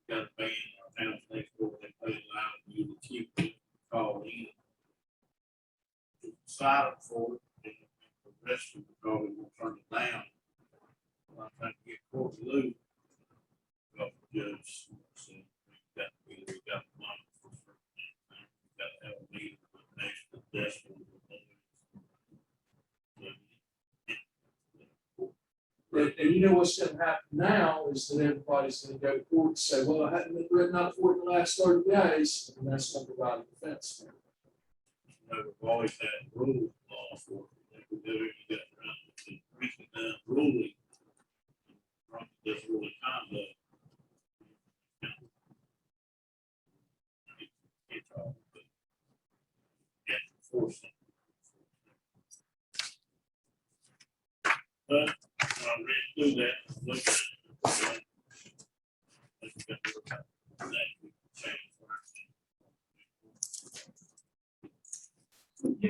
Got a ban our town next door, they pay loud, you to keep it called in. Silent for it, and the rest of the probably will turn it down. I'm trying to get court to lose. But the judge said, we got money for certain things, we got to have a meeting with the next decimal. and you know what's gonna happen now is that everybody's gonna go to court and say, well, I hadn't been written up for it in the last 30 days, and that's gonna provide a defense. We've always had rule law for it. If we do it, you got to run the recently done ruling. From this ruling conduct. It's all, but you have to force it. But when I read through that, look at it. Let's get to look at that. We can change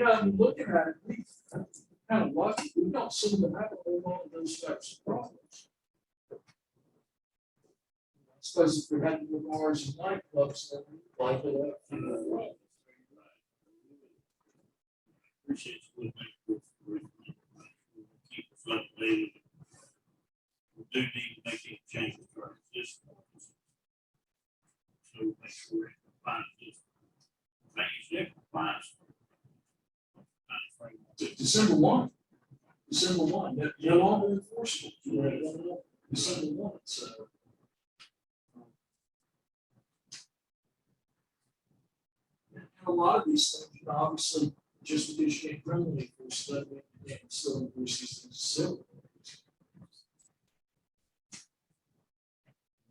I'm looking at it, we kind of lucky, we don't seem to have a whole lot of those types of problems. I suppose if we had the bars and nightclubs, then we'd like it. Appreciate you looking keep us updated. We do need to make any changes to our existing ones. So make sure we're in compliance with things that compliance. December 1. No longer enforceable. December 1, so. And a lot of these things, obviously, just because you can't criminally enforce them, you can still enforce these things civilly.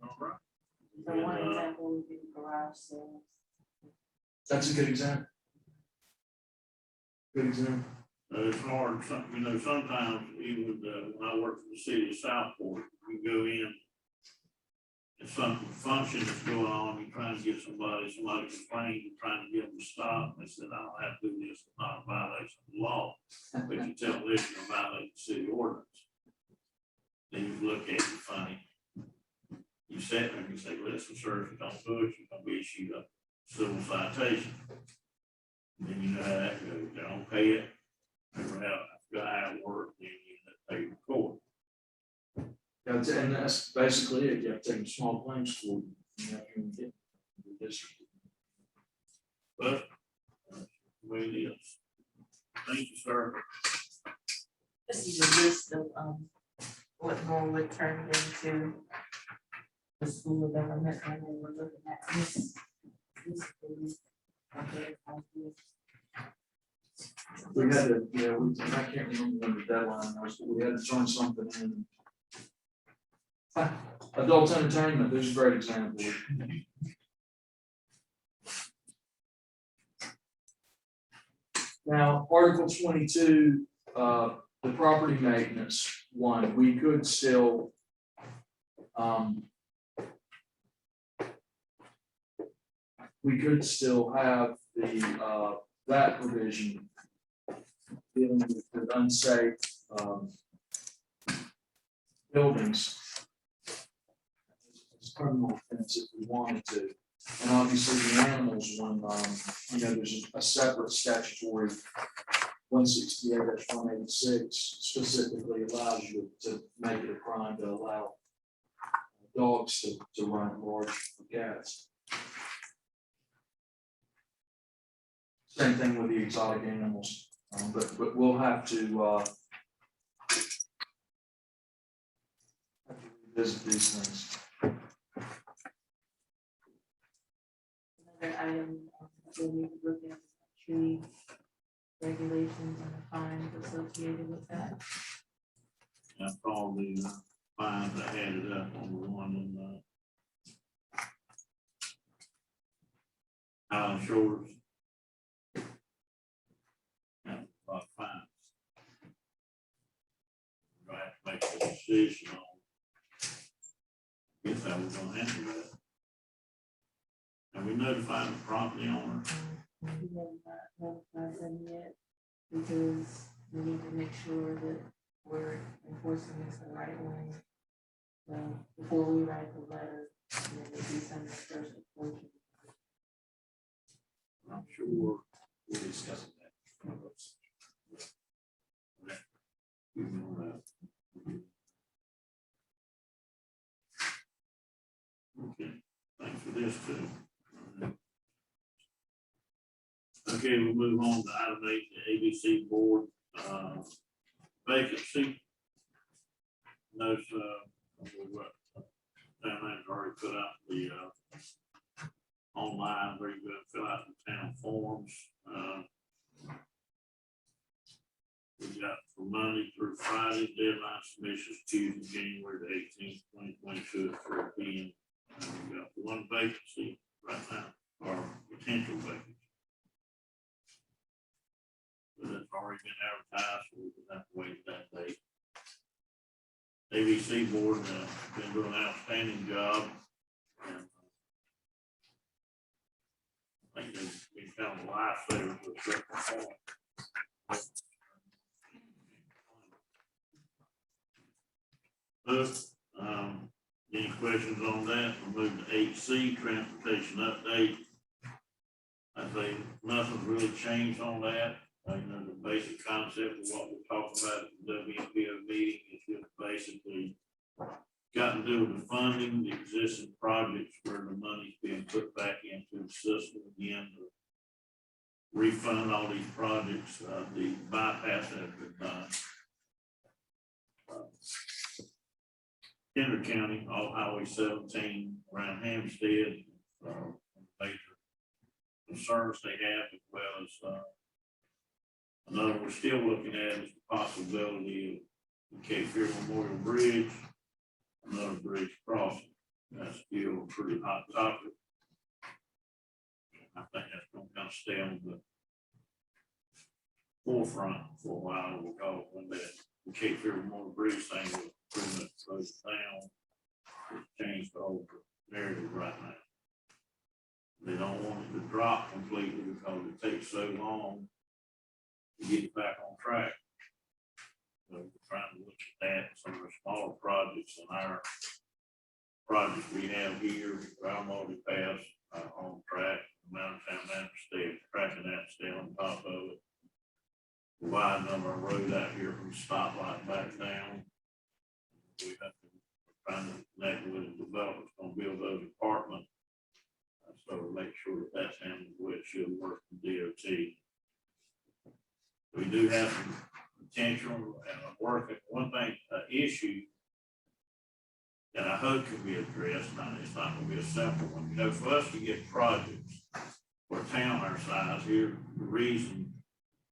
All right. So one example would be garage sales. That's a good example. Good example. It's hard, sometimes even when I work for the city of Southport, you go in. If some function is going on, you're trying to get somebody complained, you're trying to get them to stop, they said, I don't have to do this, it's not a violation of the law. But you tell this, you're violating the city ordinance. Then you look at it funny. You sit there and you say, listen, sir, if you don't do it, you're gonna be issued a civil citation. Then you know how that goes, they don't pay it. Never have, I forgot how it worked, then you end up paying the court. And that's basically it. You have to take a small claims court. You have to get the district. But, the way it is. Thank you, sir. This is a list of, what more would turn into the school of government, and then we're looking at this. We had to, I can't remember when the deadline was, but we had to turn something in. Adult entertainment, there's a great example. Now, Article 22, the property maintenance one, we could still have the that provision dealing with unsafe buildings. It's criminal offense if we wanted to. And obviously the animals one, there's a separate statutory 168-186 specifically allows you to make it a crime to allow dogs to run at large for cats. Same thing with the exotic animals, but we'll have to visit these things. Another item, we need to look at tree regulations and the fines associated with that. I saw the fines I had it up on the one in Island Shores. Yeah, a lot of fines. We're gonna have to make a decision on. Guess how we're gonna handle that. And we notified the property owner. We have not notified them yet, because we need to make sure that we're enforcing this the right way. So before we write the letter, and then maybe send the first approach. I'm sure. We'll be discussing that. We know that. Okay, thanks for this too. Okay, we'll move on to item 8, the ABC board vacancy. Notice, town manager already put out the online where you go fill out the town forms. We got from Monday through Friday, deadline submissions Tuesday, January the 18th, 2022 at 4 p.m. We got one vacancy right now, or potential vacancy. But it's already been advertised, so we can have to wait that day. ABC board been doing an outstanding job. And I think they've been kind of a lifesaver to a certain point. Any questions on that? We'll move to 8C, transportation update. I think nothing's really changed on that. You know, the basic concept of what we're talking about at the WPO meeting is just basically got to do with the funding, the existing projects where the money's being put back into the system again to refund all these projects, the bypass that have been done. Kendrick County, all Highway 17 around Hampstead, major concerns they have, as well as another we're still looking at is the possibility of the Cape Fear Memorial Bridge, another bridge crossing. That's still a pretty hot topic. I think that's going to kind of stay on the forefront for a while, because when the Cape Fear Memorial Bridge thing was pretty much closed down, it's changed the whole narrative right now. They don't want it to drop completely because it takes so long to get it back on track. So we're trying to look at that, some of the smaller projects and our projects we have here, our multi-pass on track, Mountain Town Manager stay tracking that, stay on top of it. Widen of our road out here from the stoplight back down. We have to trying to connect with the developers gonna build those apartments. So make sure that that's handled the way it should work from DOT. We do have some potential work. One thing, issue that I hope can be addressed, it's not gonna be a simple one. You know, for us to get projects for a town our size here, the reason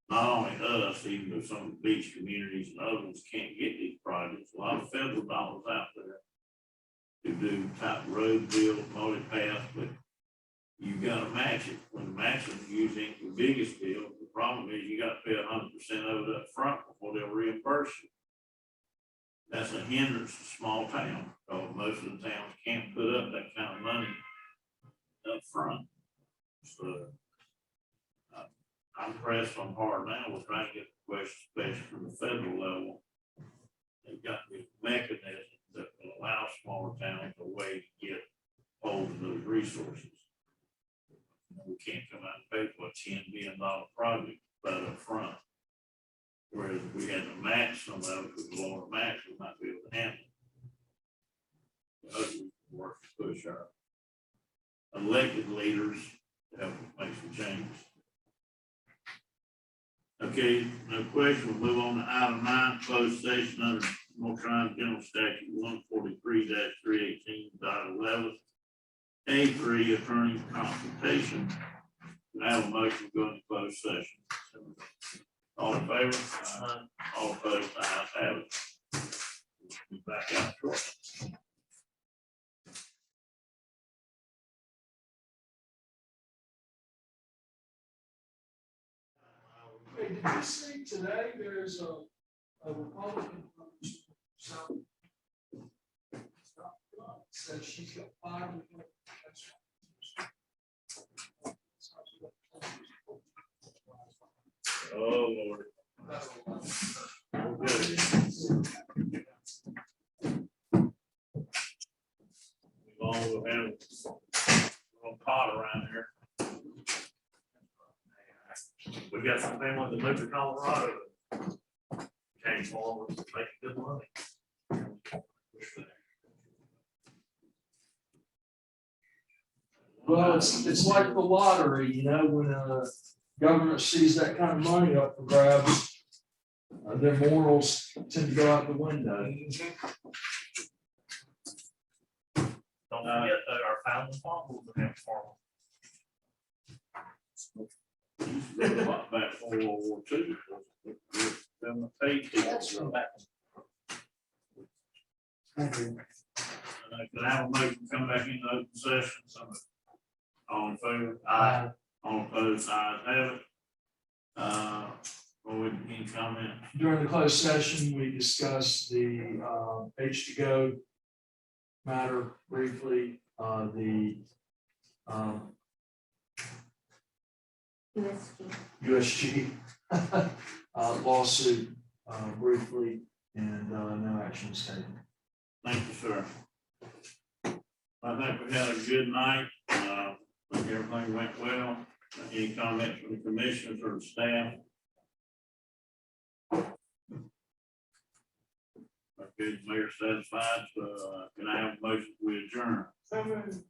not only us, even though some of the beach communities and other ones can't get these projects, a lot of federal dollars out there to do type road build, multi-path, but you gotta match it. When the matching is using the biggest bill, the problem is you gotta pay 100% of it up front before they'll reimburse you. That's a hindrance to small towns, because most of the towns can't put up that kind of money up front. So I'm pressed on hard now. We're trying to get the question, especially from the federal level. They've got the mechanism that will allow smaller towns a way to get hold of those resources. We can't come out and pay for a $10 billion project right up front. Whereas if we had to match some of those with the lower match, we might be able to handle it. So we can work to push our elected leaders to help us make some changes. Okay, no question. We'll move on to item 9, closed session under North Carolina General Statute 143-318.11. A3, attorney consultation. Can I have a motion to go into closed session? All in favor? All opposed? Ayes have it. Be back out shortly. Hey, did you see today there's a Republican from South? Said she's got 5. Oh, Lord. Okay. We've all had a little pot around here. We got some family that moved to Colorado. Came forward, making good money. Well, it's like the lottery, you know, when government sees that kind of money up for grabs, their morals tend to go out the window. Don't forget that our founding fathers were having farmers. Used to go a lot back for World War II. Them paid people back. Thank you. Can I have a motion to come back into open session? Somebody. All in favor? Aye. All opposed? Ayes have it. Boyd, any comment? During the closed session, we discussed the H2Go matter briefly, the USG lawsuit briefly, and no action was taken. Thank you, sir. I think we had a good night. I think everything went well. Any comments from the commissioners or the staff? Okay, mayor satisfied, so can I have a motion to adjourn? So moved.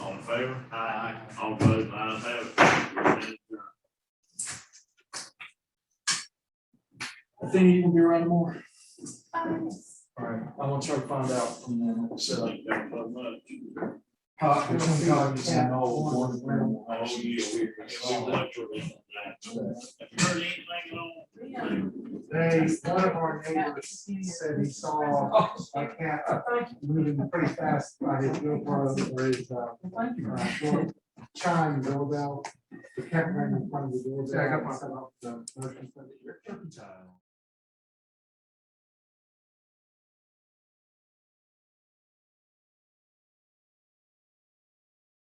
All in favor? Aye. All opposed? Ayes have it. We're adjourned. I think you can be around more. All right, I'm gonna try to find out from them. So, Thank you so much. between copies and all. Oh, yeah. Have you heard anything on? They, one of our neighbors said he saw a cat moving pretty fast by his GoPro or his chime doorbell. The cat ran in front of the doorbell. Yeah, I got my- Set up the motion sensor.